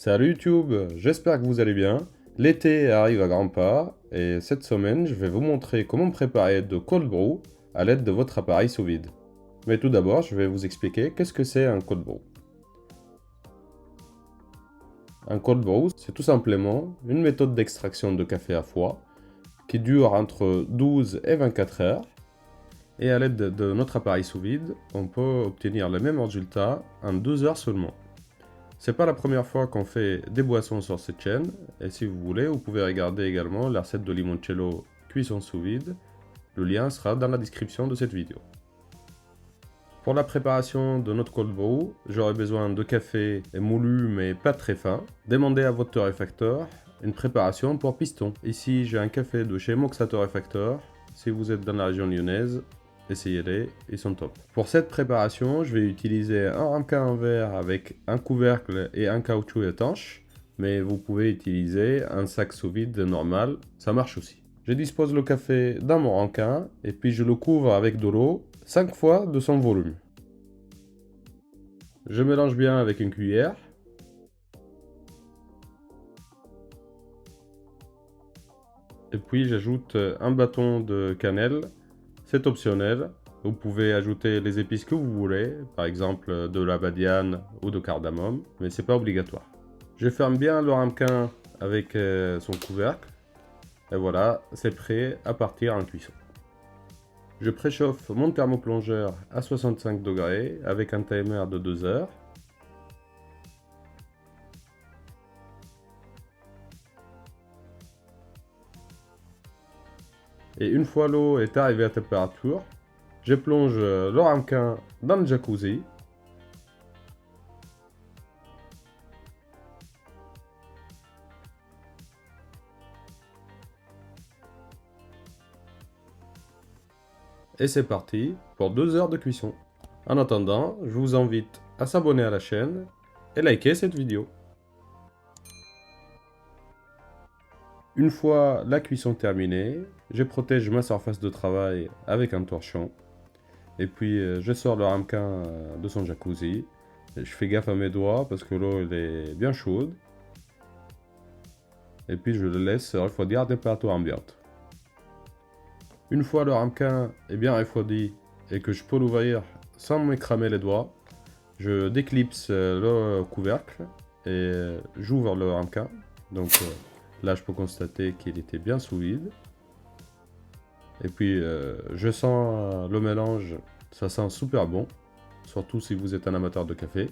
Salut YouTube, j'espère que vous allez bien. L'été arrive à grands pas et cette semaine, je vais vous montrer comment préparer de cold brew à l'aide de votre appareil sous vide. Mais tout d'abord, je vais vous expliquer qu'est-ce que c'est un cold brew. Un cold brew, c'est tout simplement une méthode d'extraction de café à froid qui dure entre 12 et 24 heures. Et à l'aide de notre appareil sous vide, on peut obtenir le même résultat en 12 heures seulement. C'est pas la première fois qu'on fait des boissons sur cette chaîne, et si vous voulez, vous pouvez regarder également la recette de limoncello cuisson sous vide. Le lien sera dans la description de cette vidéo. Pour la préparation de notre cold brew, j'aurai besoin de café moulu mais pas très fin. Demandez à votre torréfacteur une préparation pour piston. Ici, j'ai un café de chez Moxa Torréfacteur. Si vous êtes dans la région lyonnaise, essayez-les, ils sont top. Pour cette préparation, je vais utiliser un ramequin en verre avec un couvercle et un caoutchouc étanche, mais vous pouvez utiliser un sac sous vide normal, ça marche aussi. Je dispose le café dans mon ramequin et puis je le couvre avec de l'eau 5 fois de son volume. Je mélange bien avec une cuillère. Et puis j'ajoute un bâton de cannelle. C'est optionnel, vous pouvez ajouter les épices que vous voulez, par exemple de la badiane ou de cardamome, mais c'est pas obligatoire. Je ferme bien le ramequin avec son couvercle, et voilà, c'est prêt à partir en cuisson. Je préchauffe mon thermoplongeur à 65 degrés avec un timer de 2 heures. Et une fois l'eau est arrivée à température, je plonge le ramequin dans le jacuzzi. Et c'est parti pour 2 heures de cuisson. En attendant, je vous invite à s'abonner à la chaîne et liker cette vidéo. Une fois la cuisson terminée, je protège ma surface de travail avec un torchon. Et puis je sors le ramequin de son jacuzzi. Et je fais gaffe à mes doigts parce que l'eau est bien chaude. Et puis je le laisse refroidir à température ambiante. Une fois le ramequin est bien refroidi et que je peux l'ouvrir sans me cramer les doigts, je déclipse le couvercle et j'ouvre le ramequin. Donc là, je peux constater qu'il était bien sous vide. Et puis, je sens le mélange, ça sent super bon, surtout si vous êtes un amateur de café.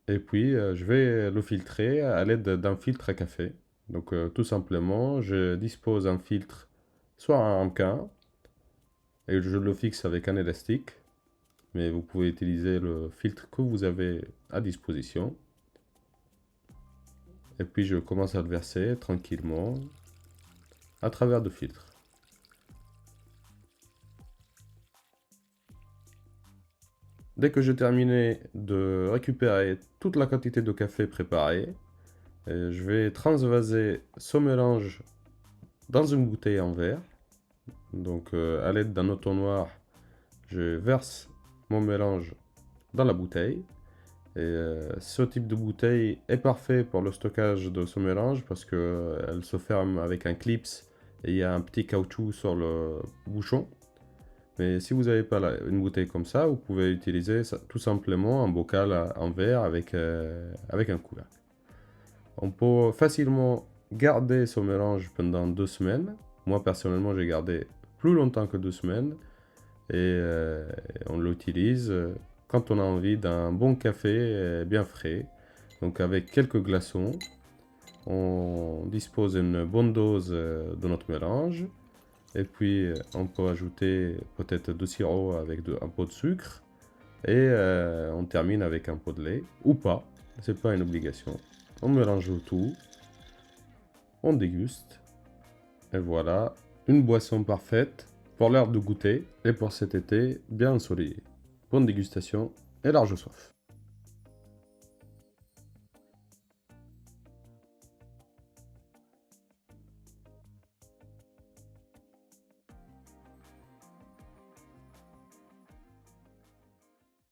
Et puis, je vais le filtrer à l'aide d'un filtre à café. Donc, tout simplement, je dispose un filtre, soit un ramequin, et je le fixe avec un élastique. Mais vous pouvez utiliser le filtre que vous avez à disposition. Et puis je commence à le verser tranquillement à travers le filtre. Dès que j'ai terminé de récupérer toute la quantité de café préparé, je vais transvaser ce mélange dans une bouteille en verre. Donc à l'aide d'un entonnoir, je verse mon mélange dans la bouteille. Et ce type de bouteille est parfait pour le stockage de ce mélange parce qu'elle se ferme avec un clips et il y a un petit caoutchouc sur le bouchon. Mais si vous n'avez pas une bouteille comme ça, vous pouvez utiliser tout simplement un bocal en verre avec un couvercle. On peut facilement garder ce mélange pendant 2 semaines. Moi personnellement j'ai gardé plus longtemps que 2 semaines et on l'utilise quand on a envie d'un bon café bien frais. Donc avec quelques glaçons, on dispose d'une bonne dose de notre mélange. Et puis on peut ajouter peut-être du sirop avec un pot de sucre. Et on termine avec un pot de lait. Ou pas, c'est pas une obligation. On mélange le tout. On déguste. Et voilà, une boisson parfaite pour l'heure de goûter et pour cet été bien ensoleillé. Bonne dégustation et large soif.